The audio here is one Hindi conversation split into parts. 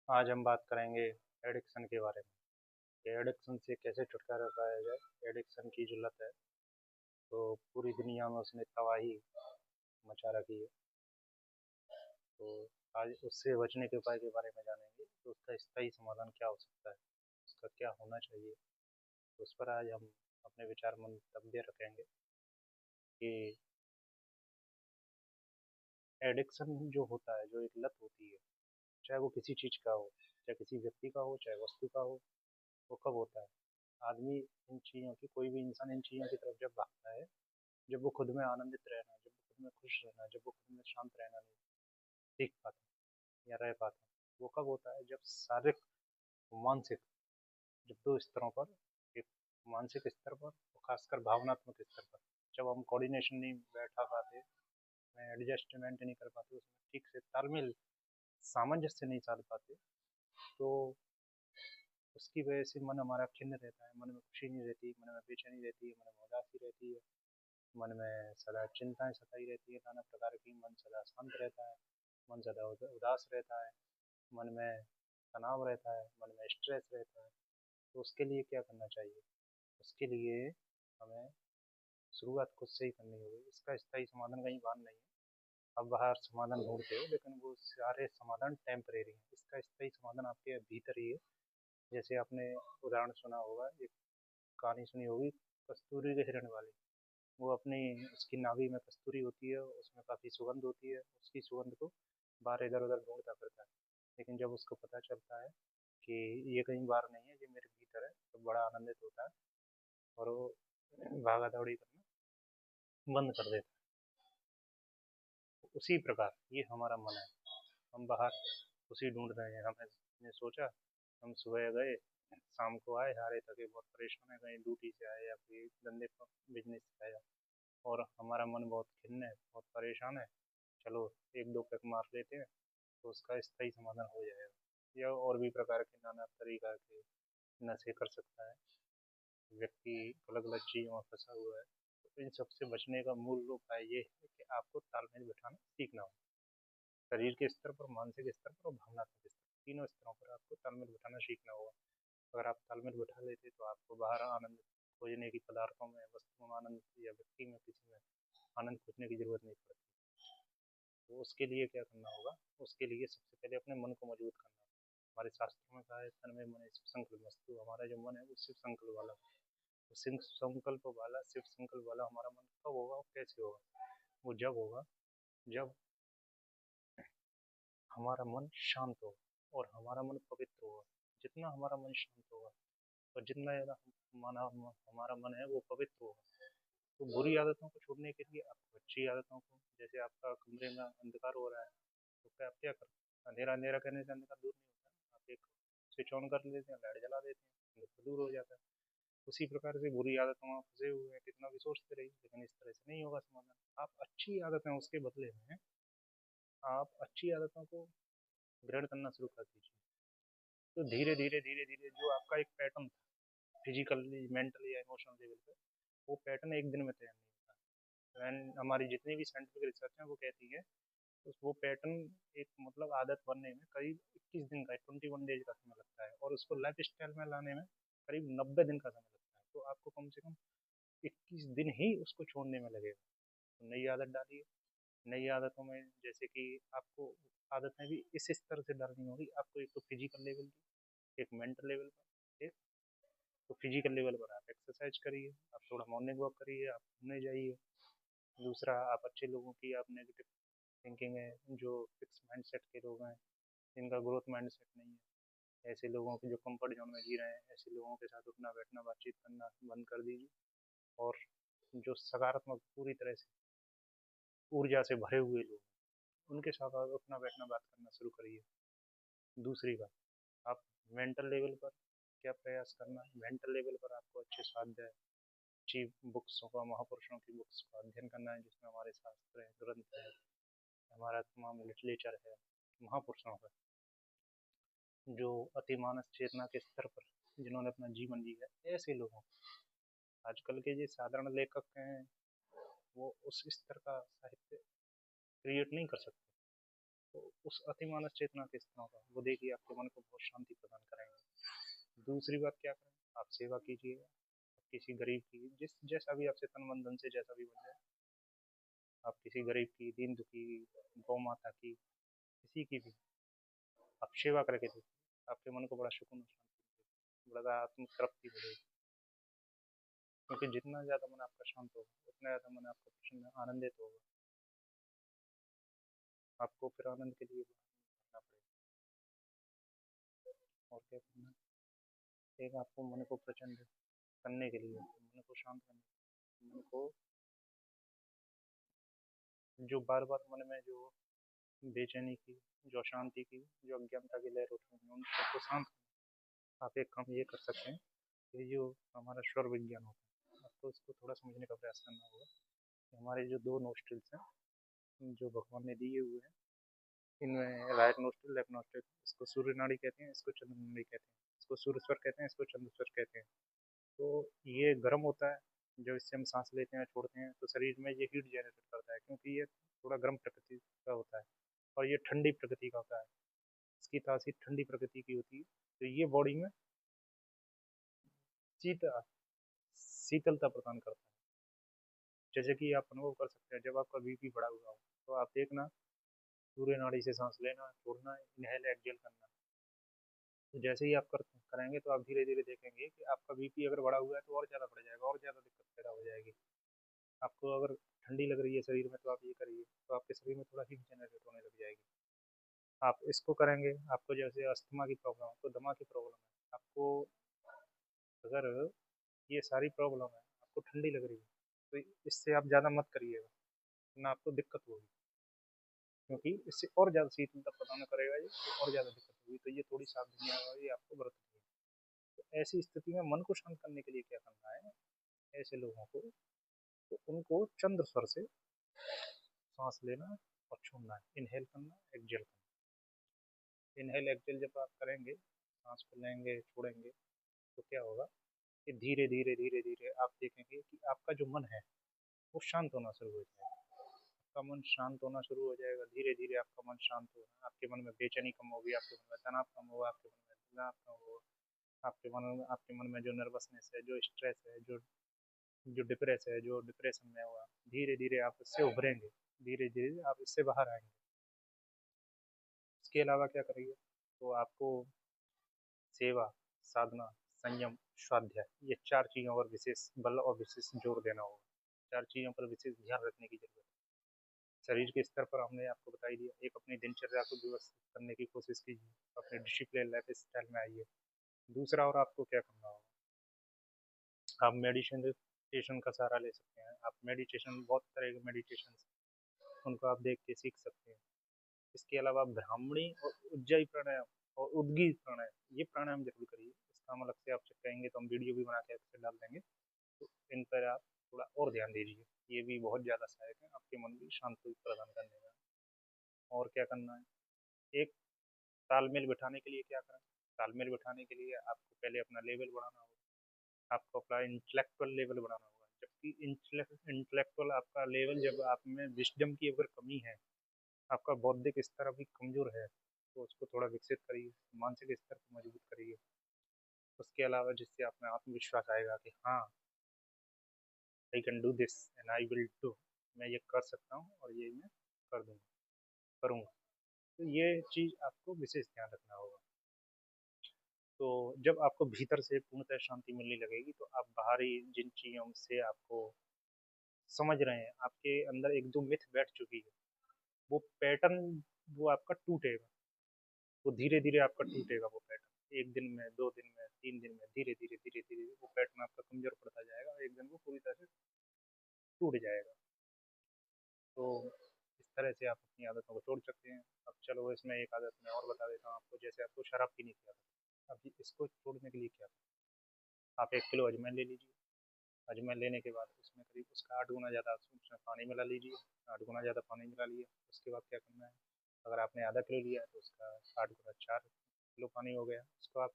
आज हम बात करेंगे एडिक्शन के बारे में कि एडिक्शन से कैसे छुटकारा पाया जाए। एडिक्शन की जो लत है तो पूरी दुनिया में उसने तबाही मचा रखी है। तो आज उससे बचने के उपाय के बारे में जानेंगे, तो उसका स्थायी समाधान क्या हो सकता है, उसका क्या होना चाहिए। तो उस पर आज हम अपने विचार मंतव्य रखेंगे कि एडिक्शन जो होता है, जो एक लत होती है, चाहे वो किसी चीज़ का हो, चाहे किसी व्यक्ति का हो, चाहे वस्तु का हो, वो कब होता है? आदमी इन चीज़ों की, कोई भी इंसान इन चीज़ों की तरफ जब भागता है, जब वो खुद में आनंदित रहना, जब वो खुद में खुश रहना, जब वो खुद में शांत रहना नहीं सीख पाता या रह पाता, वो कब होता है? जब शारीरिक और मानसिक, जब दो स्तरों पर, एक मानसिक स्तर पर और खासकर भावनात्मक स्तर पर, जब हम कोऑर्डिनेशन नहीं बैठा पाते, एडजस्टमेंट नहीं कर पाते, उसमें ठीक से तालमेल, सामंजस्य नहीं साध पाते, तो उसकी वजह से मन हमारा खिन्न रहता है, मन में खुशी नहीं रहती, मन में बेचैनी रहती है, मन में उदासी रहती है, मन में सदा चिंताएं सताई रहती है नाना प्रकार की, मन सदा शांत रहता है, मन सदा उदास रहता है, मन में तनाव रहता है, मन में स्ट्रेस रहता है। तो उसके लिए क्या करना चाहिए? उसके लिए हमें शुरुआत खुद से ही करनी होगी। इसका स्थायी समाधान कहीं बाहर नहीं है। अब बाहर समाधान ढूंढते हो, लेकिन वो सारे समाधान टेम्परेरी हैं। इसका स्थायी समाधान आपके भीतर ही है। जैसे आपने उदाहरण सुना होगा, एक कहानी सुनी होगी, कस्तूरी के हिरण वाली। वो अपनी, उसकी नाभि में कस्तूरी होती है, उसमें काफ़ी सुगंध होती है, उसकी सुगंध को बाहर इधर उधर ढूंढता फिरता है। लेकिन जब उसको पता चलता है कि ये कहीं बाहर नहीं है, ये मेरे भीतर है, तो बड़ा आनंदित होता है और वो भागा दौड़ी करना बंद कर देता है। उसी प्रकार ये हमारा मन है। हम बाहर उसी ढूंढ रहे हैं। हमने सोचा, हम सुबह गए, शाम को आए हारे थके बहुत परेशान है, कहीं ड्यूटी से आए या फिर धंधे बिजनेस से आया, और हमारा मन बहुत खिन्न है, बहुत परेशान है, चलो एक दो पैक मार लेते हैं, तो उसका स्थायी समाधान हो जाएगा। या और भी प्रकार के नाना तरीका के नशे कर सकता है व्यक्ति, अलग अलग चीज़ों में फंसा हुआ है। तो इन सबसे बचने का मूल उपाय ये है कि आपको तालमेल बिठाना सीखना हो। शरीर के स्तर पर, मानसिक स्तर पर और भावनात्मक स्तर, तीनों स्तरों पर आपको तालमेल बिठाना सीखना होगा। अगर आप तालमेल बिठा लेते तो आपको बाहर आनंद खोजने की, पदार्थों में, वस्तुओं में आनंद या व्यक्ति में किसी में आनंद खोजने की जरूरत नहीं पड़ती। तो उसके लिए क्या करना होगा? उसके लिए सबसे पहले अपने मन को मजबूत करना होगा। हमारे शास्त्रों में कहा है, तन में मन शिव संकल्प मस्तु। हमारा जो मन है वो शिव संकल्प वाला, वो शिव संकल्प वाला, शिव संकल्प वाला हमारा मन कब होगा और कैसे होगा? वो जब होगा जब हमारा मन शांत होगा और हमारा मन पवित्र होगा। जितना हमारा मन शांत होगा और जितना ज़्यादा हमारा मन है वो पवित्र होगा, तो बुरी आदतों को छोड़ने के लिए आपको अच्छी आदतों को, जैसे आपका कमरे में अंधकार हो रहा है, तो क्या आप क्या करें? अंधेरा अंधेरा करने से अंधकार दूर नहीं होता। आप एक स्विच ऑन कर लेते हैं, लाइट जला देते हैं, अंधकार दूर हो जाता है। उसी प्रकार से बुरी आदतों में फंसे हुए हैं, कितना भी सोचते रहिए, लेकिन इस तरह से नहीं होगा समाधान। आप अच्छी आदतें, उसके बदले में आप अच्छी आदतों को ग्रहण करना शुरू कर दीजिए। तो धीरे धीरे धीरे धीरे जो आपका एक पैटर्न था, फिजिकली, मेंटली या इमोशनल लेवल पे, वो पैटर्न एक दिन में तैयार नहीं होता। एंड हमारी जितनी भी साइंटिफिक रिसर्च है वो कहती है, तो वो पैटर्न, एक मतलब आदत बनने में करीब 21 दिन का, 21 डेज का समय लगता है, और उसको लाइफ स्टाइल में लाने में करीब 90 दिन का समय लगता है। तो आपको कम से कम 21 दिन ही उसको छोड़ने में लगेगा। तो नई आदत डालिए। नई आदतों में जैसे कि आपको आदतें भी इस स्तर से डालनी होगी। आपको एक तो फिजिकल लेवल की, एक मेंटल लेवल पर, एक तो फिजिकल लेवल पर आप एक्सरसाइज करिए, आप थोड़ा मॉर्निंग वॉक करिए, आप घूमने जाइए। दूसरा, आप अच्छे लोगों की, आप नेगेटिव थिंकिंग है, जो फिक्स माइंडसेट के लोग हैं, जिनका ग्रोथ माइंडसेट नहीं है, ऐसे लोगों के जो कंफर्ट जोन में जी रहे हैं, ऐसे लोगों के साथ उठना बैठना बातचीत करना बंद कर दीजिए। और जो सकारात्मक, पूरी तरह से ऊर्जा से भरे हुए लोग, उनके साथ आप उठना बैठना बात करना शुरू करिए। दूसरी बात, आप मेंटल लेवल पर क्या प्रयास करना है? मेंटल लेवल पर आपको अच्छे स्वाध्याय, अच्छी बुक्सों का, महापुरुषों की बुक्स का अध्ययन करना है, जिसमें हमारे शास्त्र है, ग्रंथ है, हमारा तमाम लिटरेचर है महापुरुषों का, जो अतिमानस चेतना के स्तर पर जिन्होंने अपना जीवन जिया है, ऐसे लोगों, आजकल के जो साधारण लेखक हैं वो उस स्तर का साहित्य क्रिएट नहीं कर सकते। तो उस अतिमानस चेतना के स्तरों का वो देखिए आपके मन को बहुत शांति प्रदान करेंगे। दूसरी बात क्या करें, आप सेवा कीजिए किसी गरीब की, जिस जैसा भी आपसे तन मन धन से जैसा भी बन जाए, आप किसी गरीब की, दीन दुखी की, गौ माता की, किसी की भी आप सेवा करके देखिए, आपके मन को बड़ा सुकून और शांति मिलेगा, बड़ा आत्म तृप्ति मिलेगी। क्योंकि जितना ज़्यादा मन आपका शांत होगा उतना ज़्यादा मन आपका प्रसन्न आनंदित होगा। आपको फिर आनंद के लिए करना पड़ेगा। और क्या करना है, एक आपको मन को प्रचंड करने के लिए, मन को शांत करने, मन को जो बार बार मन में जो बेचैनी की, जो अशांति की, जो अज्ञानता की लहर उठ रही है, उन सबको शांत करना। आप एक काम ये कर सकते हैं कि जो हमारा स्वर विज्ञान होता है, आपको इसको थोड़ा समझने का प्रयास करना होगा कि हमारे जो दो नोस्ट्रिल्स हैं जो भगवान ने दिए हुए हैं, इनमें राइट नोस्ट्रिल लेफ्ट नोस्ट्रिल, इसको सूर्य नाड़ी कहते हैं, इसको चंद्र नाड़ी कहते हैं, इसको सूर्य स्वर कहते हैं, इसको चंद्र स्वर कहते हैं। तो ये गर्म होता है, जब इससे हम सांस लेते हैं छोड़ते हैं तो शरीर में ये हीट जनरेट करता है, क्योंकि ये थोड़ा गर्म प्रकृति का होता है। और ये ठंडी प्रकृति का होता है, इसकी तासीर ठंडी प्रकृति की होती है। तो ये बॉडी में शीतल शीतलता प्रदान करता है। जैसे कि आप अनुभव कर सकते हैं, जब आपका बीपी बढ़ा हुआ हो तो आप देखना, सूर्य नाड़ी से सांस लेना छोड़ना, इनहेल एक्सहेल करना। तो जैसे ही आप करेंगे तो आप धीरे धीरे देखेंगे कि आपका बीपी अगर बढ़ा हुआ है तो और ज़्यादा बढ़ जाएगा, और ज़्यादा दिक्कत पैदा हो जाएगी। आपको अगर ठंडी लग रही है शरीर में तो आप ये करिए, तो आपके शरीर में थोड़ा हीट जनरेट होने लग जाएगी। आप इसको करेंगे, आपको जैसे अस्थमा की प्रॉब्लम है, आपको दमा की प्रॉब्लम है, आपको अगर ये सारी प्रॉब्लम है, आपको ठंडी लग रही है, तो इससे आप ज़्यादा मत करिएगा, ना आपको दिक्कत होगी। क्योंकि इससे और ज़्यादा शीतलता प्रदान करेगा ये, तो और ज़्यादा दिक्कत होगी। तो ये थोड़ी सावधानियाँ ये आपको बरतनी है। तो ऐसी स्थिति में मन को शांत करने के लिए क्या करना है, ऐसे लोगों को, तो उनको चंद्र स्वर से सांस लेना और छोड़ना है, इनहेल करना एक्सहेल करना। इनहेल एक्सहेल जब आप करेंगे, सांस को लेंगे छोड़ेंगे, तो क्या होगा कि धीरे धीरे धीरे धीरे आप देखेंगे कि आपका जो मन है वो शांत होना शुरू हो जाएगा। आपका मन शांत होना शुरू हो जाएगा, धीरे धीरे आपका मन शांत होगा, आपके मन में बेचैनी कम होगी, आपके मन में तनाव कम होगा, आपके मन में तनाव कम होगा, आपके मन में जो नर्वसनेस है, जो स्ट्रेस है, जो जो डिप्रेस है, जो डिप्रेशन में हुआ, धीरे धीरे आप इससे उभरेंगे, धीरे धीरे आप इससे बाहर आएंगे। इसके अलावा क्या करेंगे, तो आपको सेवा, साधना, संयम, स्वाध्याय, ये चार चीज़ों पर विशेष बल और विशेष जोर देना होगा। चार चीज़ों पर विशेष ध्यान रखने की जरूरत है। शरीर के स्तर पर हमने आपको बता ही दिया, एक अपनी दिनचर्या को व्यवस्थित करने की कोशिश कीजिए, अपने डिसिप्लिन लाइफ स्टाइल में आइए। दूसरा और आपको क्या करना होगा, आप मेडिटेशन का सहारा ले सकते हैं। आप मेडिटेशन, बहुत तरह के मेडिटेशन, उनको आप देख के सीख सकते हैं। इसके अलावा ब्राह्मणी और उज्जयी प्राणायाम और उद्गीत प्राणायाम, ये प्राणायाम जरूर करिए। इसका हम अलग से आप कहेंगे तो हम वीडियो भी बना के आपसे डाल देंगे, तो इन पर आप थोड़ा और ध्यान दीजिए, ये भी बहुत ज़्यादा सहायक है आपके मन की शांति प्रदान करने में। और क्या करना है, एक तालमेल बिठाने के लिए क्या करें, तालमेल बिठाने के लिए आपको पहले अपना लेवल बढ़ाना होगा, आपको अपना इंटेलेक्चुअल लेवल बढ़ाना होगा। जबकि इंटेलेक्चुअल आपका लेवल, जब आप में विजडम की अगर कमी है, आपका बौद्धिक स्तर अभी कमजोर है, तो उसको थोड़ा विकसित करिए, मानसिक स्तर को मजबूत करिए। उसके अलावा जिससे आप में आत्मविश्वास आएगा कि हाँ, I can do this and I will do, मैं ये कर सकता हूँ और ये मैं कर दूंगा, करूँगा। तो ये चीज़ आपको विशेष ध्यान रखना होगा। तो जब आपको भीतर से पूर्णतः शांति मिलने लगेगी, तो आप बाहरी जिन चीज़ों से आपको समझ रहे हैं, आपके अंदर एक दो मिथ बैठ चुकी है, वो पैटर्न, वो आपका टूटेगा, वो धीरे धीरे आपका टूटेगा वो पैटर्न। एक दिन में, 2 दिन में, 3 दिन में, धीरे धीरे धीरे धीरे वो पैटर्न आपका कमजोर पड़ता जाएगा और एक दिन वो पूरी तरह से टूट जाएगा। तो इस तरह से आप अपनी आदतों को छोड़ सकते हैं। अब चलो इसमें एक आदत मैं और बता देता हूँ आपको, जैसे आपको शराब पीने की आदत, अब इसको छोड़ने के लिए क्या करें, आप 1 किलो अजवाइन ले लीजिए। अजवाइन लेने के बाद उसमें करीब उसका 8 गुना ज़्यादा उसमें पानी मिला लीजिए। 8 गुना ज़्यादा पानी मिला लिया, उसके बाद क्या करना है, अगर आपने आधा किलो लिया है तो उसका 8 गुना 4 किलो पानी हो गया। उसको आप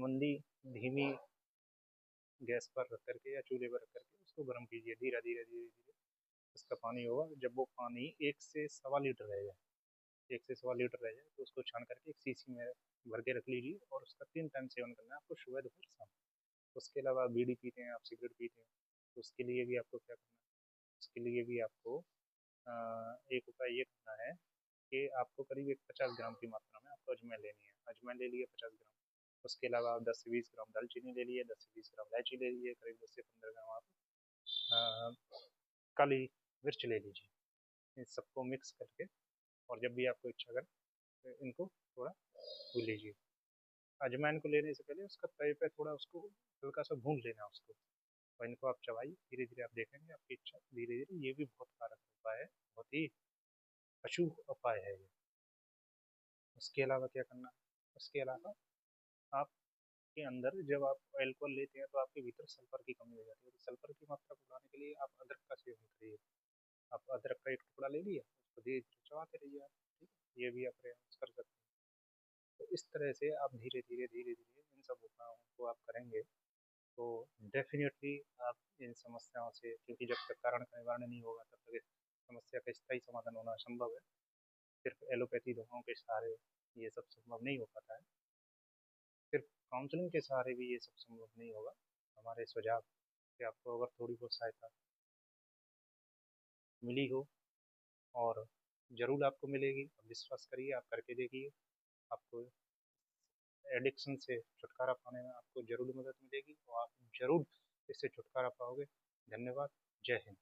मंदी धीमी गैस पर रख करके या चूल्हे पर रख करके उसको गर्म कीजिए, धीरे धीरे धीरे धीरे उसका पानी होगा। जब वो पानी 1 से 1.25 लीटर रहेगा, 1 से सवा लीटर रह जाए तो उसको छान करके एक शीशी में भर के रख लीजिए और उसका 3 टाइम सेवन करना है आपको, सुबह दोपहर शाम। उसके अलावा आप बीड़ी पीते हैं, आप सिगरेट पीते हैं, तो उसके लिए भी आपको क्या करना है, उसके लिए भी आपको एक उपाय ये करना है कि आपको करीब एक 50 ग्राम की मात्रा में आपको अजवाइन लेनी है। अजवाइन ले लिए 50 ग्राम। उसके अलावा आप 10 से 20 ग्राम दालचीनी ले लिए, 10 से 20 ग्राम इलायची ले लिए, करीब 10 से 15 ग्राम आप काली मिर्च ले लीजिए। इन सबको मिक्स करके और जब भी आपको इच्छा करे तो इनको थोड़ा भून लीजिए। अजवाइन को लेने से पहले उसका तवे पे थोड़ा उसको हल्का सा भून लेना उसको, और इनको आप चबाइए। धीरे धीरे आप देखेंगे आपकी इच्छा धीरे धीरे, ये भी बहुत कारगर उपाय है, बहुत ही अशुभ उपाय है ये। उसके अलावा क्या करना है, उसके अलावा आपके अंदर जब आप अल्कोहल लेते हैं तो आपके भीतर सल्फर की कमी हो जाती है, तो सल्फर की मात्रा को बढ़ाने के लिए आप अदरक का सेवन करिए। आप अदरक का एक टुकड़ा ले लिया, उसको धीरे धीरे चबाते रहिए आप, ठीक है, ये भी आप प्रयास कर सकते हैं। तो इस तरह से आप धीरे धीरे धीरे धीरे इन सब उपायों को आप करेंगे तो डेफिनेटली आप इन समस्याओं से, क्योंकि जब तक कारण का निवारण नहीं होगा तब तक इस समस्या का स्थायी समाधान होना असंभव है। सिर्फ एलोपैथी दवाओं के सहारे ये सब संभव नहीं हो पाता है, सिर्फ काउंसलिंग के सहारे भी ये सब संभव नहीं होगा। हमारे सुझाव से आपको अगर थोड़ी बहुत सहायता मिली हो, और ज़रूर आपको मिलेगी, आप विश्वास करिए, आप करके देखिए, आपको एडिक्शन से छुटकारा पाने में आपको ज़रूर मदद मिलेगी और आप ज़रूर इससे छुटकारा पाओगे। धन्यवाद। जय हिंद।